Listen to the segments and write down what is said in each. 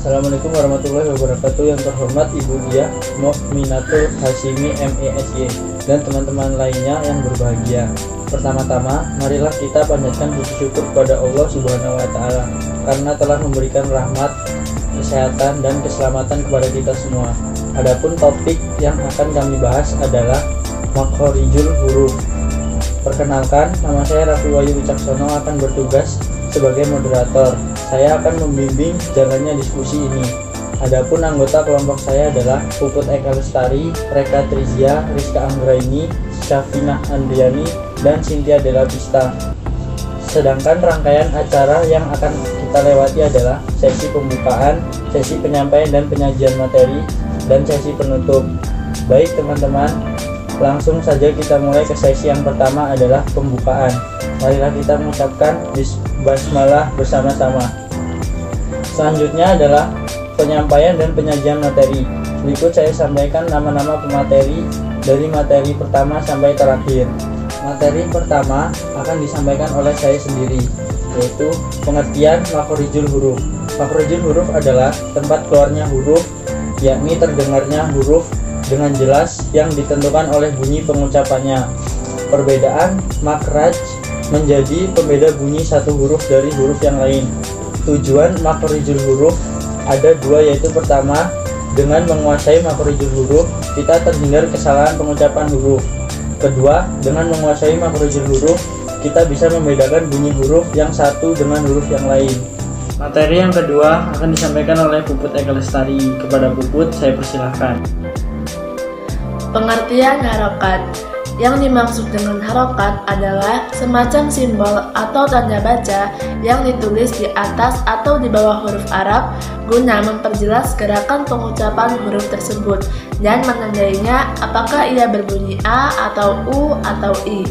Assalamualaikum warahmatullahi wabarakatuh. Yang terhormat Ibu Diah Mukminatul Hasyimi MESY dan teman-teman lainnya yang berbahagia. Pertama-tama, marilah kita panjatkan puji syukur kepada Allah Subhanahu wa taala karena telah memberikan rahmat, kesehatan dan keselamatan kepada kita semua. Adapun topik yang akan kami bahas adalah makhorijul huruf. Perkenalkan, nama saya Raffi Wahyu Wicaksono akan bertugas sebagai moderator. Saya akan membimbing jalannya diskusi ini. Adapun anggota kelompok saya adalah Puput Eka Lestari, Reka Trizia, Rizka Anggraini, Syafina Andriani, dan Cynthia Della Pista. Sedangkan rangkaian acara yang akan kita lewati adalah sesi pembukaan, sesi penyampaian dan penyajian materi, dan sesi penutup. Baik teman-teman, langsung saja kita mulai ke sesi yang pertama adalah pembukaan. Marilah kita mengucapkan basmalah bersama-sama. Selanjutnya adalah penyampaian dan penyajian materi. Berikut saya sampaikan nama-nama pemateri dari materi pertama sampai terakhir. Materi pertama akan disampaikan oleh saya sendiri, yaitu pengertian makhorijul huruf. Makhorijul huruf adalah tempat keluarnya huruf, yakni terdengarnya huruf dengan jelas yang ditentukan oleh bunyi pengucapannya. Perbedaan makhraj menjadi pembeda bunyi satu huruf dari huruf yang lain. Tujuan makhorijul huruf ada dua, yaitu pertama, dengan menguasai makhorijul huruf kita terhindar kesalahan pengucapan huruf. Kedua, dengan menguasai makhorijul huruf kita bisa membedakan bunyi huruf yang satu dengan huruf yang lain. Materi yang kedua akan disampaikan oleh Puput Eka Lestari. Kepada Puput saya persilahkan. Pengertian harokat. Yang dimaksud dengan harokat adalah semacam simbol atau tanda baca yang ditulis di atas atau di bawah huruf Arab guna memperjelas gerakan pengucapan huruf tersebut dan menandainya apakah ia berbunyi A atau U atau I.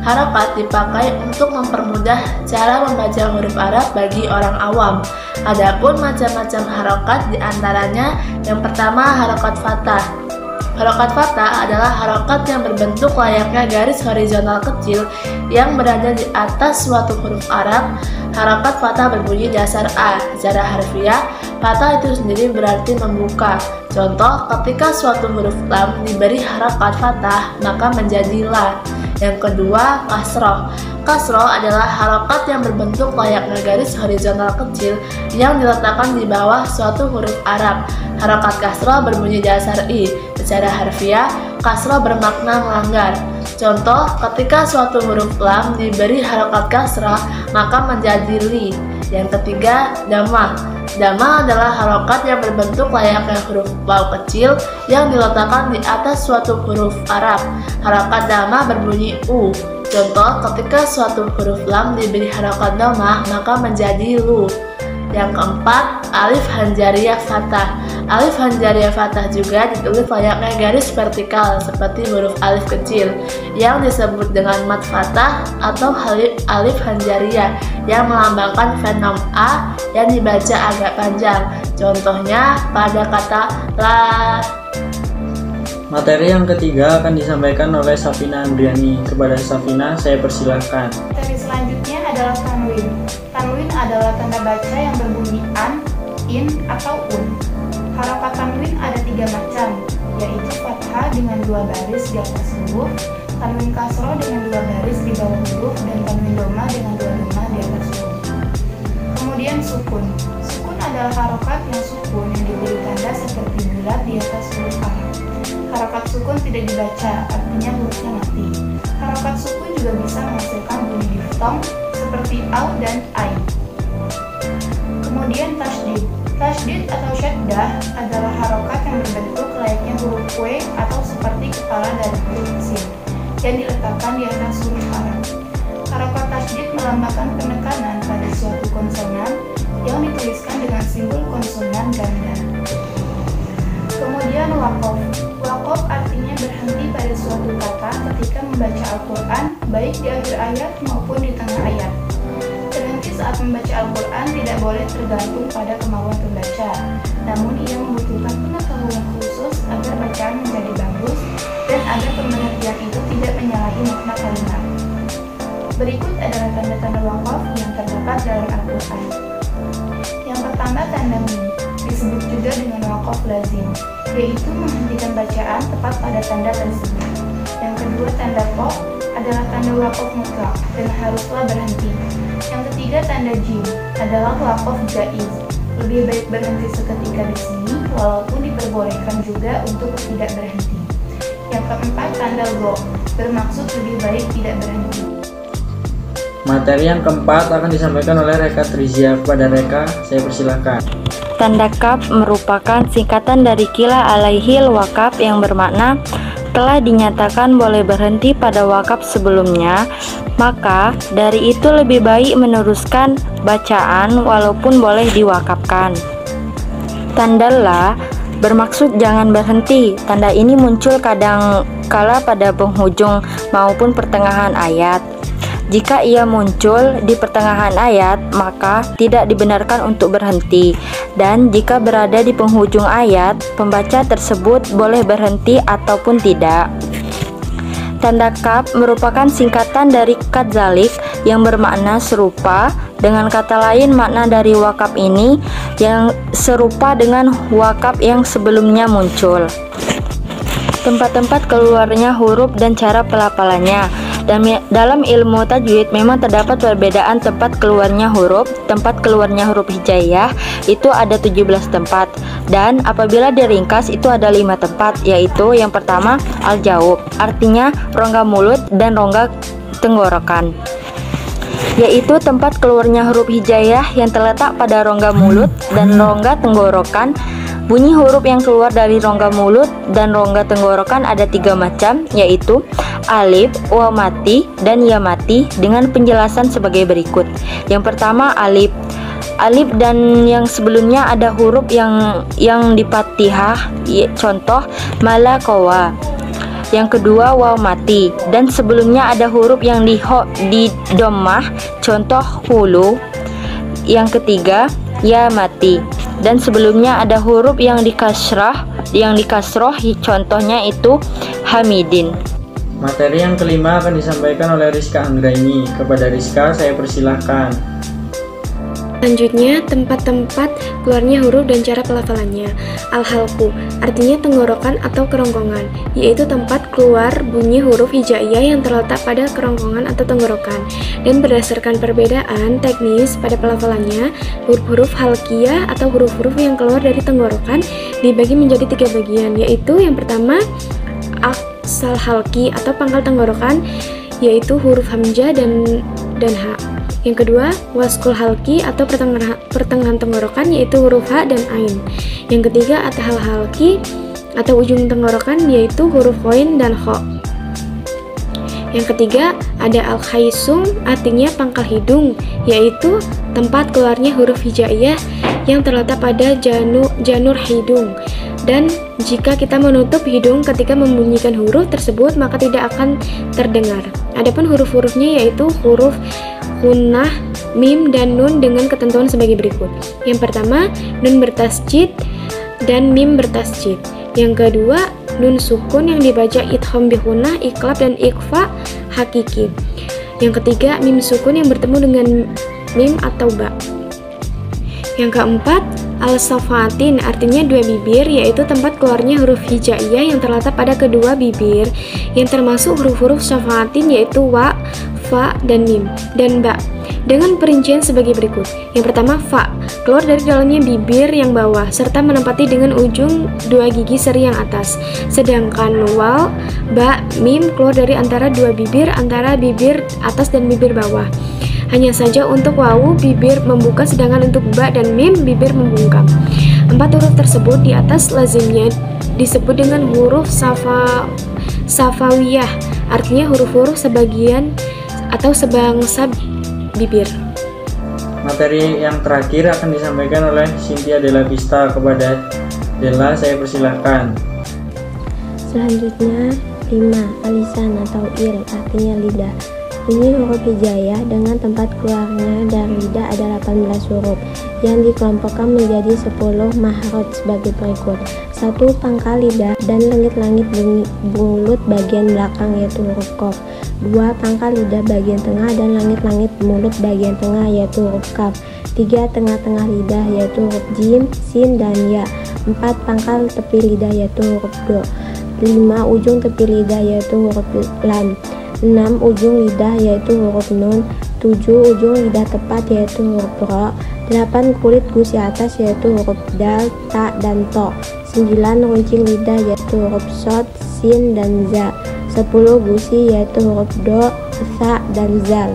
Harokat dipakai untuk mempermudah cara membaca huruf Arab bagi orang awam. Adapun macam-macam harokat diantaranya yang pertama harokat fathah. Harokat fathah adalah harokat yang berbentuk layaknya garis horizontal kecil yang berada di atas suatu huruf Arab. Harokat fathah berbunyi dasar A. Secara harfiah, fathah itu sendiri berarti membuka. Contoh, ketika suatu huruf lam diberi harokat fathah, maka menjadi la. Yang kedua, kasroh. Kasroh adalah harokat yang berbentuk layaknya garis horizontal kecil yang diletakkan di bawah suatu huruf Arab. Harokat kasroh berbunyi dasar I. Secara harfiah, kasroh bermakna melanggar. Contoh, ketika suatu huruf lam diberi harokat kasroh, maka menjadi li. Yang ketiga, damah. Damah adalah harokat yang berbentuk layaknya huruf waw kecil yang diletakkan di atas suatu huruf Arab. Harokat damah berbunyi U. Contoh, ketika suatu huruf lam diberi harokat damah, maka menjadi lu. Yang keempat, alif hanjariyah fathah. Alif hanjariyah fathah juga ditulis layaknya garis vertikal seperti huruf alif kecil yang disebut dengan mat fathah atau alif hanjariyah yang melambangkan fenom A yang dibaca agak panjang. Contohnya pada kata la. Materi yang ketiga akan disampaikan oleh Syafina Andriani. Kepada Syafina saya persilahkan. Materi selanjutnya adalah tanwin. Tanwin adalah tanda baca yang berbunyi an, in, atau un. Harokat tanwin ada 3 macam, yaitu fathah dengan 2 baris di atas huruf, tanwin kasroh dengan 2 baris di bawah huruf, dan tanwin doma dengan 2 doma di atas huruf. Kemudian sukun. Sukun adalah harokat yang sukun yang diberi tanda seperti bulat di atas huruf Arab. Harokat sukun tidak dibaca, artinya hurufnya mati. Harokat sukun juga bisa menghasilkan bunyi diftong seperti au dan ai. Kemudian tasydid. Tasydid atau syaddah adalah harokat yang berbentuk layaknya huruf W atau seperti kepala dari huruf sin yang diletakkan di atas huruf Arab. Harokat tasydid melambangkan penekanan pada suatu konsonan yang dituliskan dengan simbol konsonan ganda. Kemudian waqaf. Waqaf artinya berhenti pada suatu kata ketika membaca Al-Quran, baik di akhir ayat maupun di tengah ayat. Berhenti saat membaca Al-Quran tidak boleh tergantung pada kemauan pembaca, namun ia membutuhkan pengetahuan khusus agar bacaan menjadi bagus dan agar pengertian itu tidak menyalahi makna kalimat. Berikut adalah tanda-tanda waqaf yang terdapat dalam Al-Quran. Yang pertama, tanda mim. disebut juga dengan waqaf lazim, yaitu menghentikan bacaan tepat pada tanda tersebut. Yang kedua, tanda qaf adalah tanda waqaf mutlak dan haruslah berhenti. Yang ketiga, tanda jim adalah waqaf jaiz. Lebih baik berhenti seketika di sini, walaupun diperbolehkan juga untuk tidak berhenti. Yang keempat, tanda go bermaksud lebih baik tidak berhenti. Materi yang keempat akan disampaikan oleh Reka Trizia. Kepada Reka, saya persilahkan. Tanda kaf merupakan singkatan dari qila alaihil wakaf yang bermakna telah dinyatakan boleh berhenti pada wakaf sebelumnya, maka dari itu lebih baik meneruskan bacaan walaupun boleh diwakafkan. Tanda la bermaksud jangan berhenti. Tanda ini muncul kadang kala pada penghujung maupun pertengahan ayat. Jika ia muncul di pertengahan ayat, maka tidak dibenarkan untuk berhenti. Dan jika berada di penghujung ayat, pembaca tersebut boleh berhenti ataupun tidak. Tanda kaf merupakan singkatan dari kadzalik yang bermakna serupa. Dengan kata lain, makna dari wakaf ini yang serupa dengan wakaf yang sebelumnya muncul. Tempat-tempat keluarnya huruf dan cara pelafalannya. Dalam ilmu tajwid memang terdapat perbedaan tempat keluarnya huruf. Tempat keluarnya huruf hijaiyah itu ada 17 tempat, dan apabila diringkas itu ada 5 tempat, yaitu yang pertama al-jaub, artinya rongga mulut dan rongga tenggorokan, yaitu tempat keluarnya huruf hijaiyah yang terletak pada rongga mulut dan rongga tenggorokan. Bunyi huruf yang keluar dari rongga mulut dan rongga tenggorokan ada 3 macam, yaitu alif, waw mati, dan ya mati, dengan penjelasan sebagai berikut. Yang pertama alif. Alif dan yang sebelumnya ada huruf yang dipatihah, contoh malakowa. Yang kedua waw mati, dan sebelumnya ada huruf yang di dhammah, contoh hulu. Yang ketiga ya mati, dan sebelumnya ada huruf yang dikasroh, contohnya itu hamidin. Materi yang kelima akan disampaikan oleh Rizka Anggraini. Kepada Rizka, saya persilahkan. Selanjutnya, tempat-tempat keluarnya huruf dan cara pelafalannya. Al-halqu artinya tenggorokan atau kerongkongan, yaitu tempat keluar bunyi huruf hijaiyah yang terletak pada kerongkongan atau tenggorokan. Dan berdasarkan perbedaan teknis pada pelafalannya, huruf-huruf halqiyah atau huruf-huruf yang keluar dari tenggorokan dibagi menjadi 3 bagian, yaitu yang pertama aksal halqi atau pangkal tenggorokan, yaitu huruf hamzah dan ha. Yang kedua, waskul halqi atau pertengahan tenggorokan, yaitu huruf ha dan ain. Yang ketiga, athal halqi atau ujung tenggorokan, yaitu huruf ghain dan kha. Yang ketiga, ada al-khaisum, artinya pangkal hidung, yaitu tempat keluarnya huruf hijaiyah yang terletak pada janur hidung. Dan jika kita menutup hidung ketika membunyikan huruf tersebut, maka tidak akan terdengar. Adapun huruf-hurufnya yaitu huruf gunnah, mim, dan nun dengan ketentuan sebagai berikut. Yang pertama, nun bertasjid dan mim bertasjid. Yang kedua, nun sukun yang dibaca idgham bi gunnah, iqlab, dan ikhfa hakiki. Yang ketiga, mim sukun yang bertemu dengan mim atau ba. Yang keempat, al-safatin artinya 2 bibir, yaitu tempat keluarnya huruf hijaiyah yang terletak pada kedua bibir, yang termasuk huruf-huruf safatin yaitu wa, fa, dan mim, dan ba, dengan perincian sebagai berikut. Yang pertama, fa keluar dari dalamnya bibir yang bawah serta menempati dengan ujung 2 gigi seri yang atas, sedangkan wal, ba, mim keluar dari antara 2 bibir antara bibir atas dan bibir bawah. Hanya saja untuk wawu bibir membuka, sedangkan untuk ba dan mim bibir membungkam. 4 huruf tersebut di atas lazimnya disebut dengan huruf safawiyah, artinya huruf-huruf sebagian atau sebangsa bibir. Materi yang terakhir akan disampaikan oleh Cynthia Della Vista. Kepada Della, saya persilahkan. Selanjutnya 5. Alisan atau il, artinya lidah. Bunyi huruf hijaiyah dengan tempat keluarnya dari lidah ada 18 huruf yang dikelompokkan menjadi 10 mahraj sebagai berikut. 1. Pangkal lidah dan langit-langit mulut bagian belakang yaitu huruf qaf. 2. Pangkal lidah bagian tengah dan langit-langit mulut bagian tengah yaitu huruf kaf. 3. Tengah-tengah lidah yaitu huruf jim, sin, dan ya. 4. Pangkal tepi lidah yaitu huruf do. 5. Ujung tepi lidah yaitu huruf lam. 6. Ujung lidah yaitu huruf nun. 7. Ujung lidah tepat yaitu huruf ro. 8. Kulit gusi atas yaitu huruf dal, ta, dan to. 9. Runcing lidah yaitu huruf sod, sin, dan za. 10. Gusi yaitu huruf do, sa, dan zal.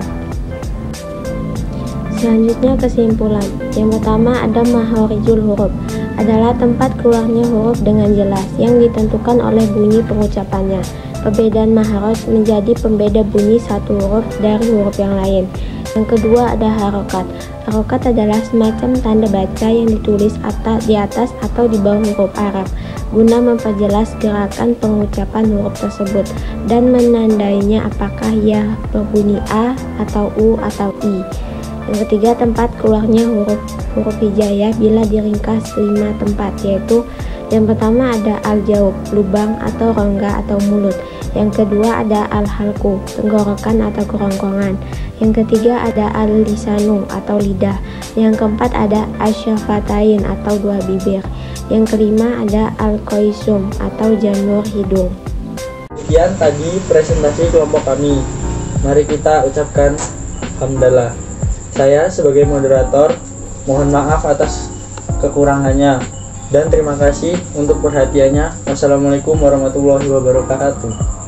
Selanjutnya kesimpulan. Yang pertama ada makharijul huruf, adalah tempat keluarnya huruf dengan jelas yang ditentukan oleh bunyi pengucapannya. Perbedaan makhraj menjadi pembeda bunyi satu huruf dari huruf yang lain. Yang kedua ada harokat. Harokat adalah semacam tanda baca yang ditulis di atas atau di bawah huruf Arab guna memperjelas gerakan pengucapan huruf tersebut dan menandainya apakah ia berbunyi A atau U atau I. Yang ketiga tempat keluarnya huruf hijaiyah bila diringkas 5 tempat, yaitu yang pertama ada al-jaub, lubang atau rongga atau mulut. Yang kedua ada al-halqu, tenggorokan atau kerongkongan. Yang ketiga ada al-lisanu atau lidah. Yang keempat ada asyafatain atau dua bibir. Yang kelima ada al-qaisum atau janur hidung. Sekian tadi presentasi kelompok kami. Mari kita ucapkan hamdalah. Saya sebagai moderator mohon maaf atas kekurangannya dan terima kasih untuk perhatiannya. Wassalamualaikum warahmatullahi wabarakatuh.